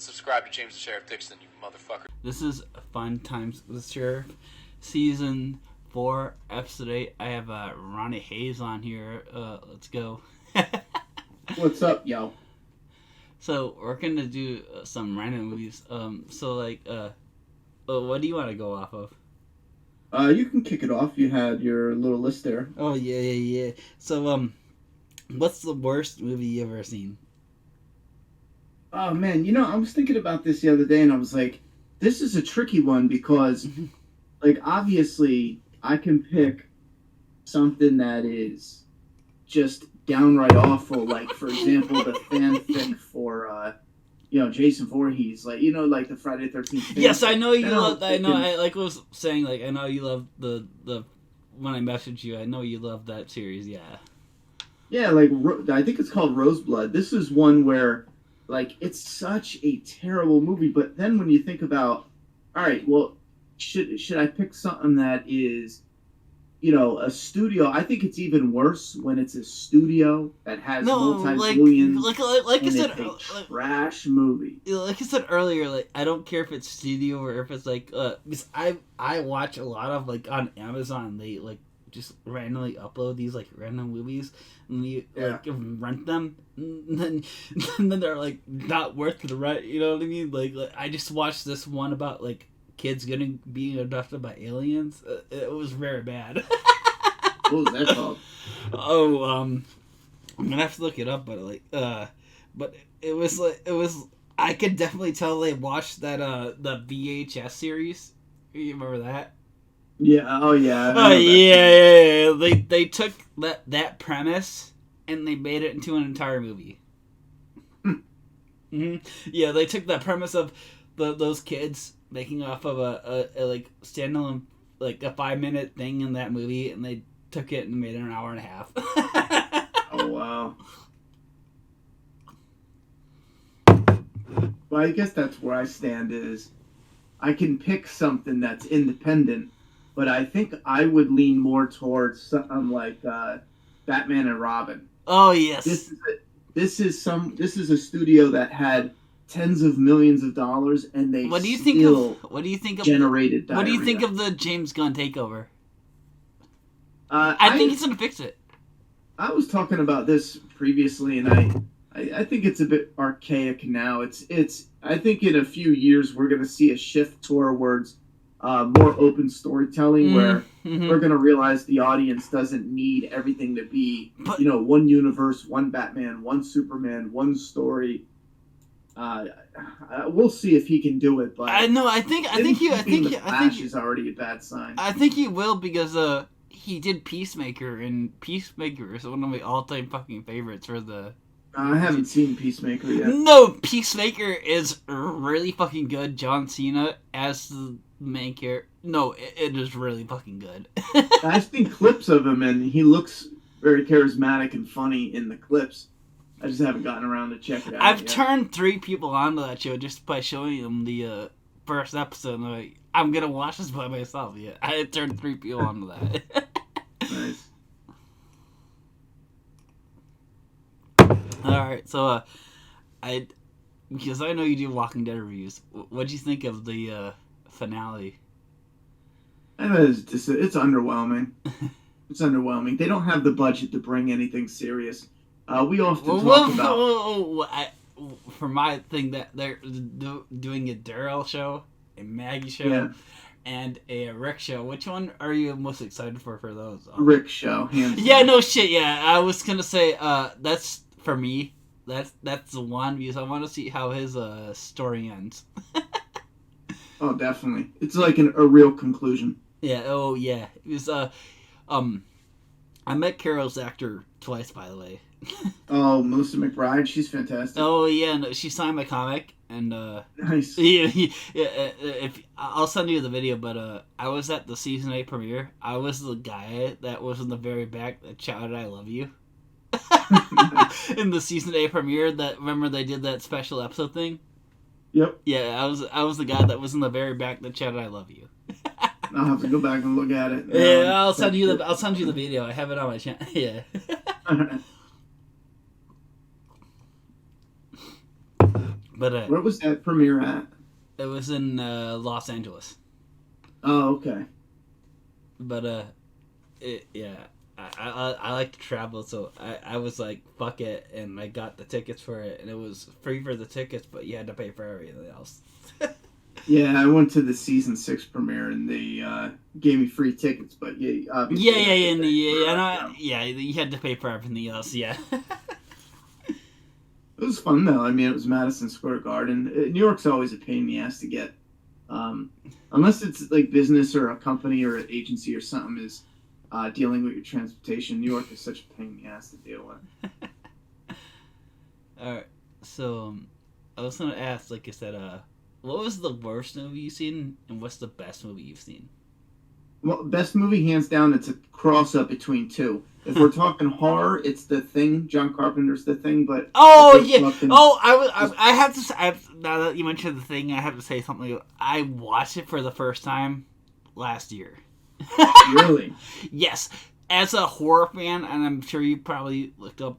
subscribe to James the Sheriff Dixon, you motherfucker. This is Fun Times with the Sheriff, Season 4, Episode 8. I have Ronny Haze on here. Let's go. What's up, yo? So, we're going to do some random movies. What do you want to go off of? You can kick it off. You had your little list there. Oh, yeah. So, what's the worst movie you ever seen? Oh, man, I was thinking about this the other day, and I was like, this is a tricky one because, obviously, I can pick something that is just downright awful. Like, for example, the fanfic for, Jason Voorhees. The Friday the 13th fanfic. Yes, I know you love that. I know, I was saying, I know you love the when I messaged you, I know you love that series, yeah. Yeah, I think it's called Roseblood. This is one where... it's such a terrible movie, but then when you think about, all right, well, should I pick something that is, a studio? I think it's even worse when it's a studio that has multi-billions. Like I said, trash movie. Like I said earlier, I don't care if it's studio or if it's because I watch a lot of on Amazon. They just randomly upload these random movies and you rent them and then they're not worth the rent, you know what I mean? I just watched this one about kids being abducted by aliens. It was very bad. What was that called? I'm gonna have to look it up, but it was I could definitely tell they watched that the VHS series. You remember that? Yeah. Oh yeah. Oh yeah. They took that premise and they made it into an entire movie. Mm-hmm. Yeah, they took that premise of those kids making off of a standalone a 5-minute thing in that movie, and they took it and made it an hour and a half. Oh wow. Well, I guess that's where I stand. Is I can pick something that's independent. But I think I would lean more towards something like Batman and Robin. Oh yes. This is a studio that had tens of millions of dollars, and they what do you think of generated diarrhea. What do you think of the James Gunn takeover? I think he's gonna fix it. I was talking about this previously, and I think it's a bit archaic now. It's I think in a few years we're gonna see a shift towards more open storytelling where we're going to realize the audience doesn't need everything to be, one universe, one Batman, one Superman, one story. We'll see if he can do it, but I think Flash is already a bad sign. I think he will because he did Peacemaker, and Peacemaker is one of my all-time fucking favorites for the... I haven't seen Peacemaker yet. No, Peacemaker is really fucking good. John Cena as the main character. No, it is really fucking good. I've seen clips of him, and he looks very charismatic and funny in the clips. I just haven't gotten around to check it out. I've turned 3 people onto that show just by showing them the first episode. And I'm gonna watch this by myself. Yeah, I turned 3 people onto that. Nice. Alright, so, because I know you do Walking Dead reviews, what'd you think of the, finale? It's underwhelming. It's underwhelming. They don't have the budget to bring anything serious. We often talk about... for my thing, that they're doing a Daryl show, a Maggie show, and a Rick show. Which one are you most excited for those? Rick show, hands down. Yeah, no shit, yeah. I was gonna say, that's... For me, that's the one because I want to see how his story ends. Oh, definitely. It's like a real conclusion. Yeah. Oh, yeah. It was I met Carol's actor twice, by the way. Oh, Melissa McBride, she's fantastic. Oh yeah, no, she signed my comic and nice. Yeah. If I'll send you the video, but I was at the season 8 premiere. I was the guy that was in the very back that shouted "I love you." In the season 8 premiere, remember they did that special episode thing? Yep. Yeah, I was the guy that was in the very back that shouted "I love you." I'll have to go back and look at it. Yeah, I'll send you the video. I have it on my channel. Yeah. But Where was that premiere at? it was in Los Angeles. Oh, okay. But yeah, I like to travel, so I was like, fuck it, and I got the tickets for it, and it was free for the tickets, but you had to pay for everything else. Yeah, I went to the season 6 premiere and they gave me free tickets, but yeah, obviously. You had to pay for everything else. Yeah. It was fun though. I mean, it was Madison Square Garden. New York's always a pain in the ass to get, unless it's like business or a company or an agency or something is dealing with your transportation. New York is such a pain in the ass to deal with. All right, so I was gonna ask, like I said, what was the worst movie you've seen, and what's the best movie you've seen? Well, best movie hands down. It's a cross up between two. If we're talking horror, it's The Thing. John Carpenter's The Thing. But I have to say, now that you mentioned The Thing, I have to say something. I watched it for the first time last year. Really? Yes, as a horror fan, and I'm sure you probably looked up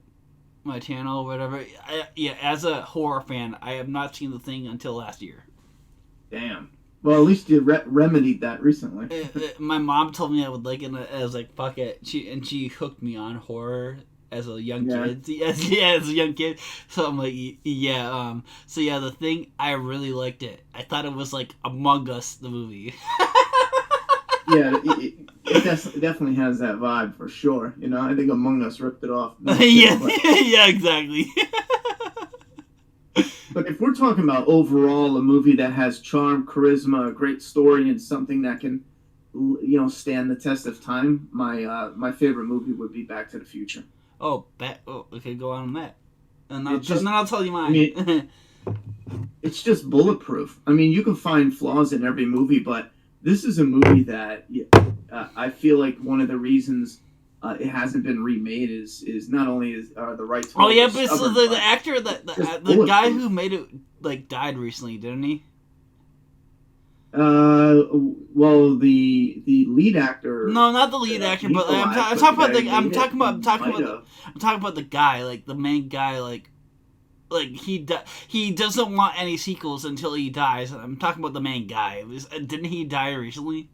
my channel or whatever. As a horror fan, I have not seen The Thing until last year. Damn. Well, at least you remedied that recently. My mom told me I would like it, and I was like, fuck it. She hooked me on horror as a young kid. As a young kid. So I'm like, yeah. So yeah, The Thing, I really liked it. I thought it was like Among Us, the movie. Yeah, it definitely has that vibe for sure. You know, I think Among Us ripped it off. Yeah, exactly. But if we're talking about overall a movie that has charm, charisma, a great story, and something that can, stand the test of time, my favorite movie would be Back to the Future. Okay, go on that. And then I'll tell you mine. I mean, it's just bulletproof. I mean, you can find flaws in every movie, but this is a movie that I feel like one of the reasons it hasn't been remade is not only the rights. Oh yeah, but so the actor the guy who made it died recently, didn't he? Well, the lead actor. No, not the lead actor, but I'm talking about the guy, like the main guy, like he doesn't want any sequels until he dies. I'm talking about the main guy. Didn't he die recently?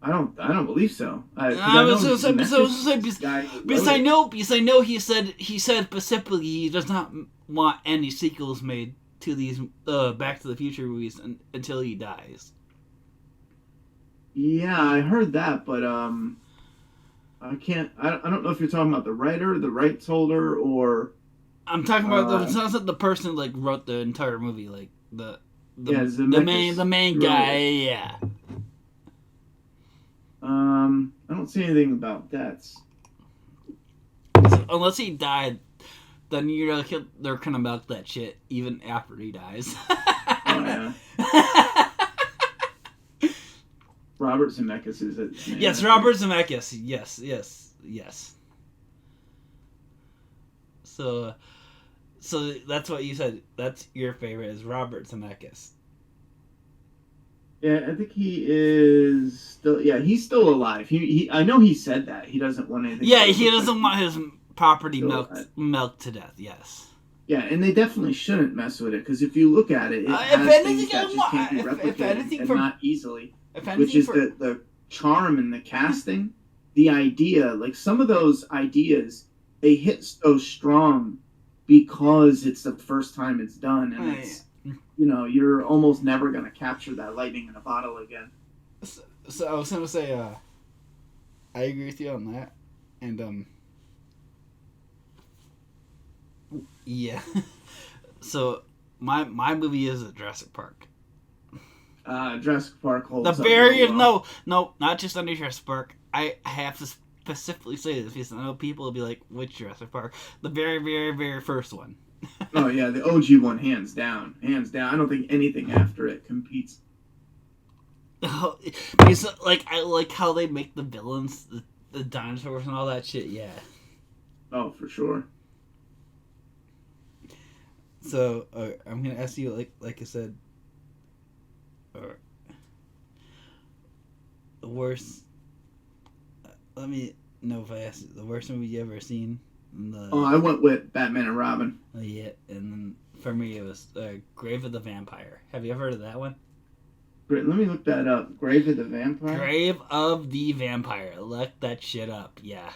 I don't believe so. Because I know he said specifically he does not want any sequels made to these Back to the Future movies until he dies. Yeah, I heard that, but I can't. I don't know if you're talking about the writer, the rights holder, or I'm talking about the person who wrote the entire movie, like the main guy. Yeah. I don't see anything about that. So, unless he died, then they're gonna milk that shit even after he dies. Oh yeah. Robert Zemeckis is it? Yes, Robert Zemeckis. Yes. So that's what you said. That's your favorite is Robert Zemeckis. Yeah, I think he is still. Yeah, he's still alive. He I know he said that he doesn't want anything. Yeah, he doesn't want his property milked to death. Yes. Yeah, and they definitely shouldn't mess with it because if you look at it, has things that just can't be replicated and not easily. Which is the charm and the casting, the idea. Like some of those ideas, they hit so strong because it's the first time it's done, and it's. You're almost never going to capture that lightning in a bottle again. So I was going to say, I agree with you on that. And, yeah. So, my movie is Jurassic Park. Jurassic Park holds up. No, not just under Jurassic Park. I have to specifically say this because I know people will be like, which Jurassic Park? The very, very, very first one. Oh yeah, the OG one, hands down. I don't think anything after it competes. Because I like how they make the villains, the dinosaurs and all that shit. Yeah. Oh, for sure. So I'm gonna ask you, like I said, the worst. Let me know if I asked you, the worst movie you ever seen, I went with Batman and Robin. Yeah, and then for me it was Grave of the Vampire. Have you ever heard of that one? Great, let me look that up. Grave of the Vampire? Grave of the Vampire. Look that shit up, yeah.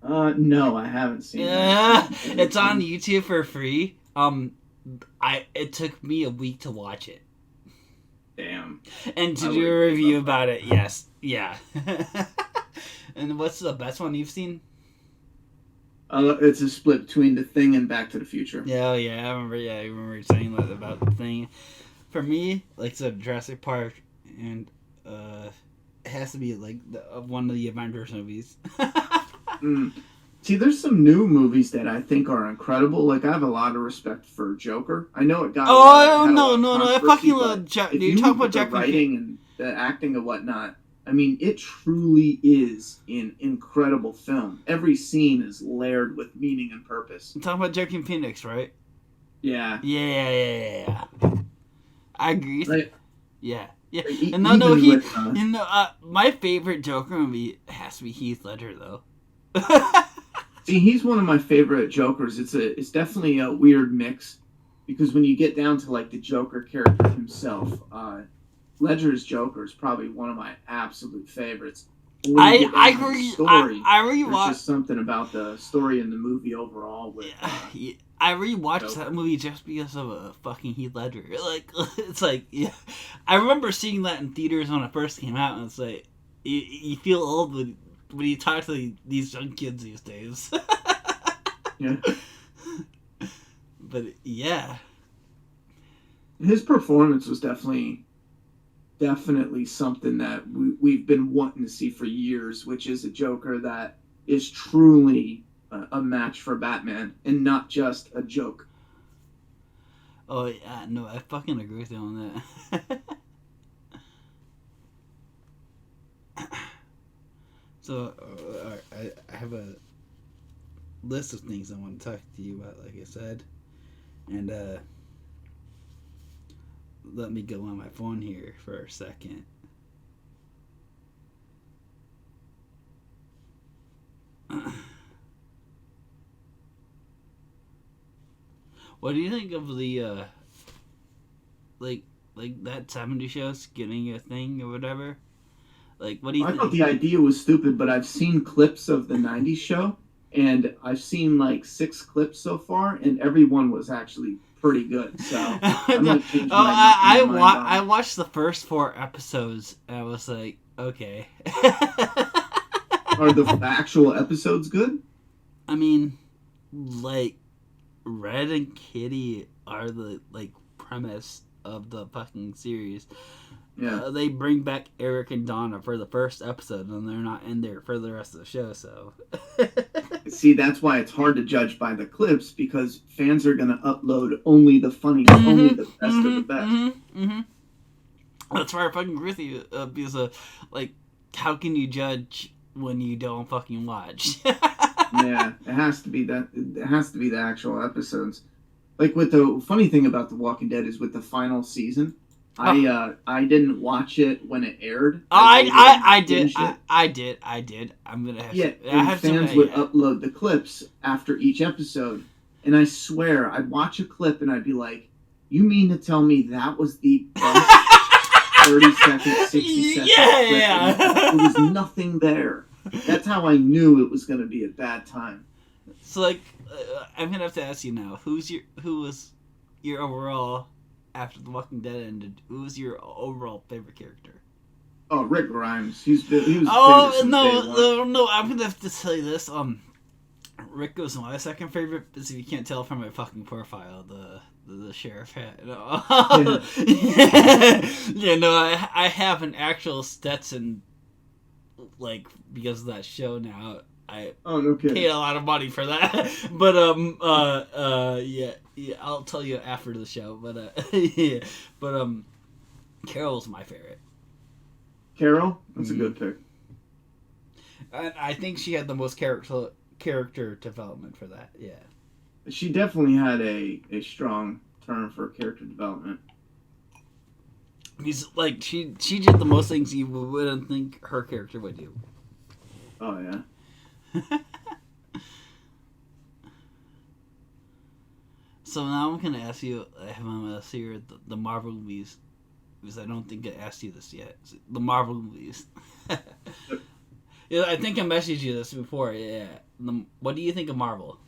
No, I haven't seen that. It's on YouTube for free. It took me a week to watch it. Damn. And to do a review about it, yes. Yeah. And what's the best one you've seen? It's a split between The Thing and Back to the Future. Yeah, I remember saying that about The Thing. For me, like I said, Jurassic Park, and it has to be like one of the Avengers movies. See, there's some new movies that I think are incredible. Like, I have a lot of respect for Joker. I know it got. No! I fucking love Joker. You talk about Joker, the writing and the acting and whatnot. I mean, it truly is an incredible film. Every scene is layered with meaning and purpose. I'm talking about Joaquin Phoenix, right? Yeah. Yeah. I agree. Like, yeah. And my favorite Joker movie has to be Heath Ledger, though. See, he's one of my favorite Jokers. It's definitely a weird mix, because when you get down to like the Joker character himself, Ledger's Joker is probably one of my absolute favorites. I agree. I rewatched. There's just something about the story and the movie overall. I rewatched that movie just because of fucking Heath Ledger. Like, it's like, yeah. I remember seeing that in theaters when it first came out, and it's like, you feel old when you talk to these young kids these days. Yeah. But yeah, his performance was definitely something that we've been wanting to see for years, which is a Joker that is truly a match for Batman and not just a joke. Oh yeah, no, I fucking agree with you on that. So I have a list of things I want to talk to you about, like I said, and let me go on my phone here for a second. What do you think of the like that 70 shows getting a thing or whatever? Like, what do you think? I thought the idea was stupid, but I've seen clips of the 90s show, and I've seen like 6 clips so far, and every one was actually pretty good. So I watched the first 4 episodes, and I was like, okay. Are the actual episodes good? I mean, like, Red and Kitty are the like premise of the fucking series. Yeah. They bring back Eric and Donna for the first episode, and they're not in there for the rest of the show, so... See, that's why it's hard to judge by the clips, because fans are going to upload only the funniest, only the best of the best. That's why I fucking agree with you, because, like, how can you judge when you don't fucking watch? Yeah, it has to be that. It has to be the actual episodes. Like, with the funny thing about The Walking Dead is with the final season... I didn't watch it when it aired. I did. I'm gonna have to. Fans would upload the clips after each episode, and I swear I'd watch a clip and I'd be like, "You mean to tell me that was the best 30-second, 60-second clip? Yeah. There was nothing there." That's how I knew it was gonna be a bad time. So, like, I'm gonna have to ask you now: who was your overall? After The Walking Dead ended, who was your overall favorite character? Oh, Rick Grimes. He was no, I'm gonna have to tell you this. Rick was my second favorite, because if you can't tell from my fucking profile, the sheriff hat. No. Yeah, I have an actual Stetson, like, because of that show now. I paid a lot of money for that, but yeah, I'll tell you after the show. But yeah, but Carol's my favorite. Carol, that's a good pick. I think she had the most character development for that. Yeah, she definitely had a strong turn for character development. Because, like, she did the most things you wouldn't think her character would do. Oh yeah. So now I'm gonna ask you. I'm gonna ask you the Marvel movies, because I don't think I asked you this yet. The Marvel movies. Yeah, I think I messaged you this before. Yeah. What do you think of Marvel?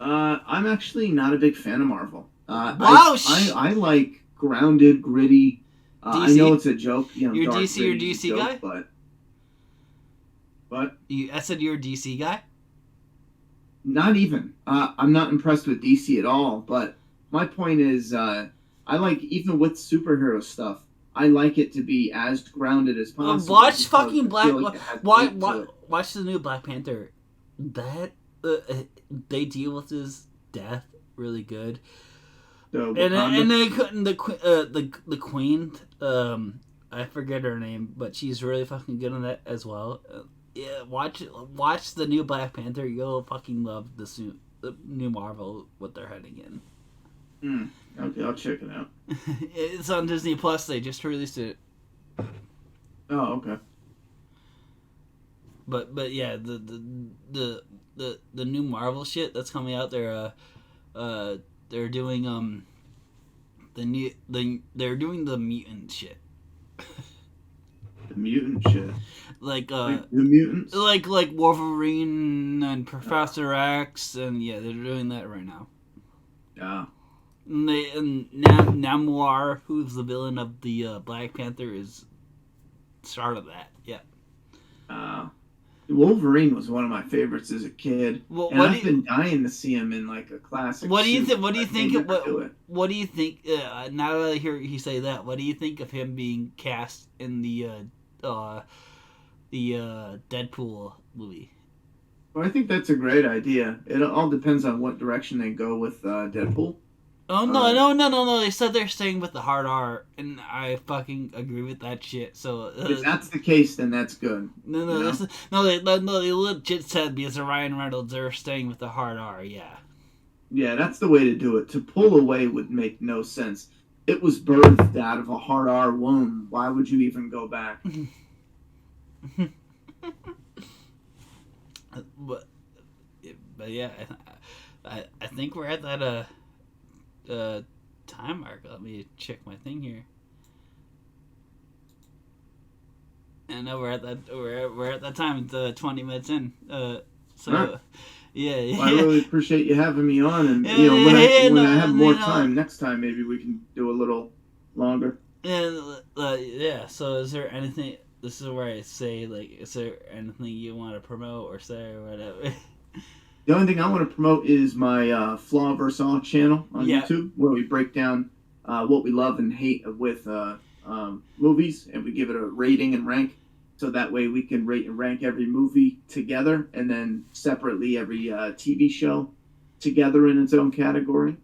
I'm actually not a big fan of Marvel. Wow. I like grounded, gritty. I know it's a joke. You know, you're dark, DC. You're gritty DC joke, guy. But I said you're a DC guy. not even. I'm not impressed with DC at all. But my point is, I like, even with superhero stuff, I like it to be as grounded as possible. Watch fucking watch the new Black Panther. That they deal with his death really good. And the queen, I forget her name, but she's really fucking good on that as well. Yeah, watch the new Black Panther. You'll fucking love the new Marvel, what they're heading in. Okay, I'll check it out. It's on Disney Plus. They just released it. Oh, okay. But yeah, the new Marvel shit that's coming out. They're doing they're doing the mutant shit. The mutant shit. Like the mutants. Like Wolverine and Professor X, and yeah, they're doing that right now. Yeah. And Namor, who's the villain of the Black Panther, is started that. Yeah. Wolverine was one of my favorites as a kid, well, and I've been dying to see him in like a classic. What do you think? What do you think? What do you think? Now that I hear you say that, what do you think of him being cast in the Deadpool movie? Well, I think that's a great idea. It all depends on what direction they go with Deadpool. Oh no! They said they're staying with the hard R, and I fucking agree with that shit. So if that's the case, then that's good. They legit said, because of Ryan Reynolds, they're staying with the hard R. Yeah. Yeah, that's the way to do it. To pull away would make no sense. It was birthed out of a hard R womb. Why would you even go back? but yeah, I think we're at that time mark. Let me check my thing here. And now we're at that time. It's 20 minutes in. So right. Yeah. Well, I really appreciate you having me on, and when I have more time next time, maybe we can do a little longer. And yeah. So is there anything? This is where I say, like, is there anything you want to promote or say or whatever? The only thing I want to promote is my Flaw vs. All channel on YouTube, where we break down what we love and hate with movies, and we give it a rating and rank, so that way we can rate and rank every movie together, and then separately every TV show together in its own category.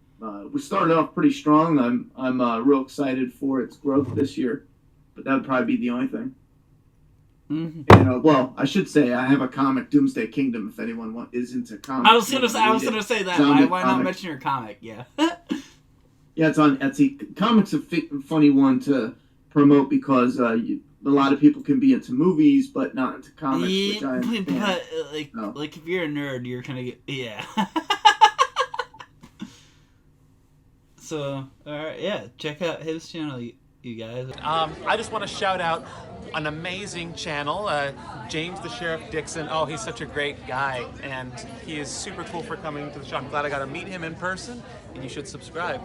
We started off pretty strong. I'm real excited for its growth this year, but that would probably be the only thing. Mm-hmm. And, well, I should say I have a comic, Doomsday Kingdom. If anyone is into comics, I was gonna say that. Why not mention your comic? Yeah. Yeah, it's on Etsy. Comics a funny one to promote because a lot of people can be into movies but not into comics. Which I understand. But like if you're a nerd, you're kind of yeah. So check out his channel, you guys. I just want to shout out an amazing channel, James the Sheriff Dixon. Oh, he's such a great guy, and he is super cool for coming to the show. I'm glad I got to meet him in person, and you should subscribe.